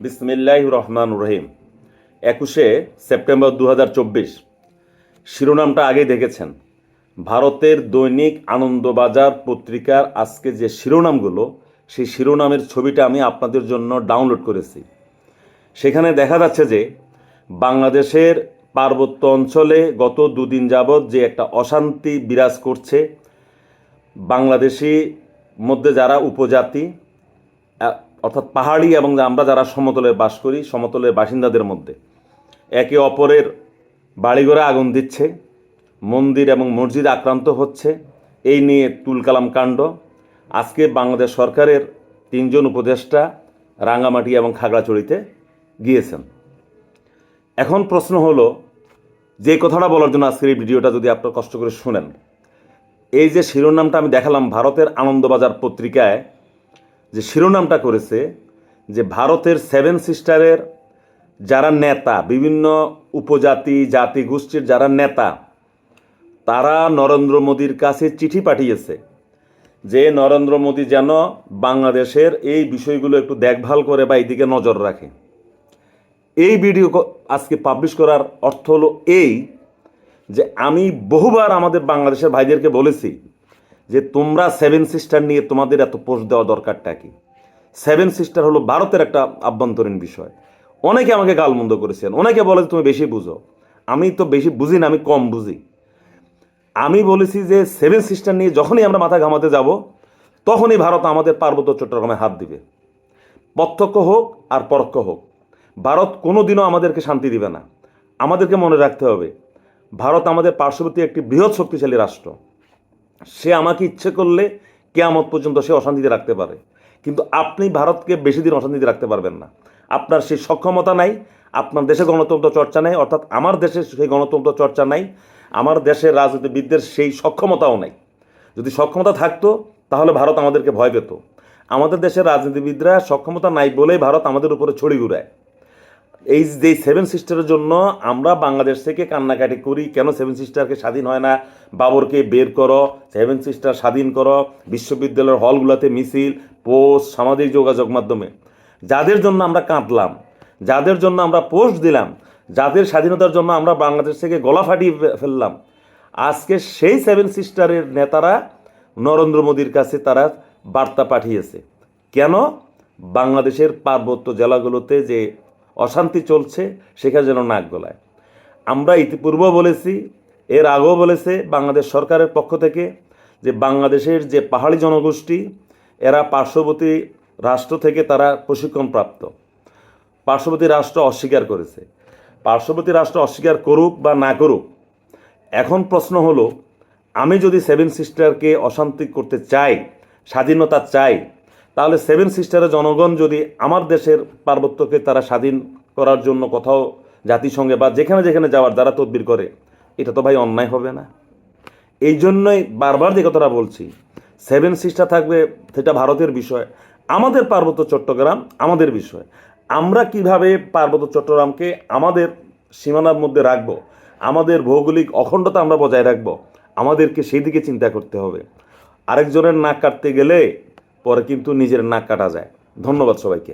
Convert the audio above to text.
বিসমিল্লাহির রহমানির রহিম। 21শে সেপ্টেম্বর 2024। শিরোনামটা আগেই দেখেছেন। ভারতের দৈনিক আনন্দবাজার পত্রিকার আজকে যে শিরোনামগুলো, সেই শিরোনামের ছবিটা আমি আপনাদের জন্য ডাউনলোড করেছি। সেখানে দেখা যাচ্ছে যে বাংলাদেশের পার্বত্য অঞ্চলে গত দুদিন যাবৎ যে একটা অশান্তি বিরাজ করছে, বাংলাদেশি মধ্যে যারা উপজাতি অর্থাৎ পাহাড়ি এবং আমরা যারা সমতলে বাস করি, সমতলের বাসিন্দাদের মধ্যে একে অপরের বাড়িঘরে আগুন দিচ্ছে, মন্দির এবং মসজিদ আক্রান্ত হচ্ছে, এই নিয়ে তুলকালাম কাণ্ড। আজকে বাংলাদেশ সরকারের 3জন উপদেষ্টা রাঙ্গামাটি এবং খাগড়াছড়িতে গিয়েছেন। এখন প্রশ্ন হলো, যে কথাটা বলার জন্য আজকের এই ভিডিওটা যদি আপনারা কষ্ট করে শুনেন, এই যে শিরোনামটা আমি দেখালাম, ভারতের আনন্দবাজার পত্রিকায় যে শিরোনামটা করেছে যে ভারতের 7 সিস্টারের যারা নেতা, বিভিন্ন উপজাতি জাতিগোষ্ঠীর যারা নেতা, তারা নরেন্দ্র মোদীর কাছে চিঠি পাঠিয়েছে যে নরেন্দ্র মোদী যেন বাংলাদেশের এই বিষয়গুলো একটু দেখভাল করে বা এইদিকে নজর রাখে। এই ভিডিও আজকে পাবলিশ করার অর্থ হলো এই যে আমি বহুবার আমাদের বাংলাদেশের ভাইদেরকে বলেছি যে তোমরা 7 সিস্টার নিয়ে তোমাদের এত পোস্ট দেওয়া দরকারটা কি? 7 সিস্টার হলো ভারতের একটা আভ্যন্তরীণ বিষয়। অনেকে আমাকে গালমন্দ করেছেন, অনেকে বলে তুমি বেশি বুঝো। আমি তো বেশি বুঝি না, আমি কম বুঝি। আমি বলেছি যে 7 সিস্টার নিয়ে যখনই আমরা মাথা ঘামাতে যাব, তখনই ভারত আমাদের পার্বত্য চট্টগ্রামে হাত দিবে। প্রত্যক্ষ হোক আর পরোক্ষ হোক, ভারত কোনোদিনও আমাদেরকে শান্তি দিবে না। আমাদেরকে মনে রাখতে হবে, ভারত আমাদের পার্শ্ববর্তী একটি বৃহৎ শক্তিশালী রাষ্ট্র। সে আমাকে ইচ্ছে করলে কেয়ামত পর্যন্ত সে অশান্তিতে রাখতে পারে, কিন্তু আপনি ভারতকে বেশি দিন অশান্তিতে রাখতে পারবেন না। আপনার সেই সক্ষমতা নাই, আপনার দেশে গণতন্ত্র চর্চা নেই, অর্থাৎ আমার দেশে সেই গণতন্ত্র চর্চা নাই, আমার দেশের রাজনীতিবিদদের সেই সক্ষমতাও নাই। যদি সক্ষমতা থাকতো তাহলে ভারত আমাদেরকে ভয় পেত। আমাদের দেশের রাজনীতিবিদরা সক্ষমতা নাই বলেই ভারত আমাদের উপরে ছড়ি ঘুরায়। এই যে 7 সিস্টারের জন্য আমরা বাংলাদেশ থেকে কান্নাকাটি করি, কেন 7 সিস্টারকে স্বাধীন হয় না, বাবরকে বের করো, 7 সিস্টার স্বাধীন করো, বিশ্ববিদ্যালয়ের হলগুলোতে মিছিল, পোস্ট, সামাজিক যোগাযোগ মাধ্যমে যাদের জন্য আমরা কাঁদলাম, যাদের জন্য আমরা পোস্ট দিলাম, যাদের স্বাধীনতার জন্য আমরা বাংলাদেশ থেকে গলা ফাটিয়ে ফেললাম, আজকে সেই 7 সিস্টারের নেতারা নরেন্দ্র মোদীর কাছে তারা বার্তা পাঠিয়েছে। কেন? বাংলাদেশের পার্বত্য জেলাগুলোতে যে অশান্তি চলছে সেখানে যেন নাক গলায়। আমরা ইতিপূর্বেও বলেছি, এর আগেও বলেছে বাংলাদেশ সরকারের পক্ষ থেকে যে বাংলাদেশের যে পাহাড়ি জনগোষ্ঠী, এরা পার্শ্ববর্তী রাষ্ট্র থেকে তারা প্রশিক্ষণপ্রাপ্ত। পার্শ্ববর্তী রাষ্ট্র অস্বীকার করেছে। পার্শ্ববর্তী রাষ্ট্র অস্বীকার করুক বা না করুক, এখন প্রশ্ন হলো, আমি যদি 7 সিস্টারকে অশান্তি করতে চাই, স্বাধীনতা চাই, তাহলে 7 সিস্টারের জনগণ যদি আমার দেশের পার্বত্যকে তারা স্বাধীন করার জন্য কোথাও জাতিসংঘে বা যেখানে যেখানে যাওয়ার দ্বারা তদবির করে, এটা তো ভাই অন্যায় হবে না? এই জন্যই বারবার যে কথাটা বলছি, 7 সিস্টার থাকবে সেটা ভারতের বিষয়, আমাদের পার্বত্য চট্টগ্রাম আমাদের বিষয়। আমরা কিভাবে পার্বত্য চট্টগ্রামকে আমাদের সীমানার মধ্যে রাখবো, আমাদের ভৌগোলিক অখণ্ডতা আমরা বজায় রাখবো, আমাদেরকে সেই দিকে চিন্তা করতে হবে। আরেকজনের নাক কাটতে গেলে পরে কিন্তু নিজের নাক কাটা যায়। ধন্যবাদ সবাইকে।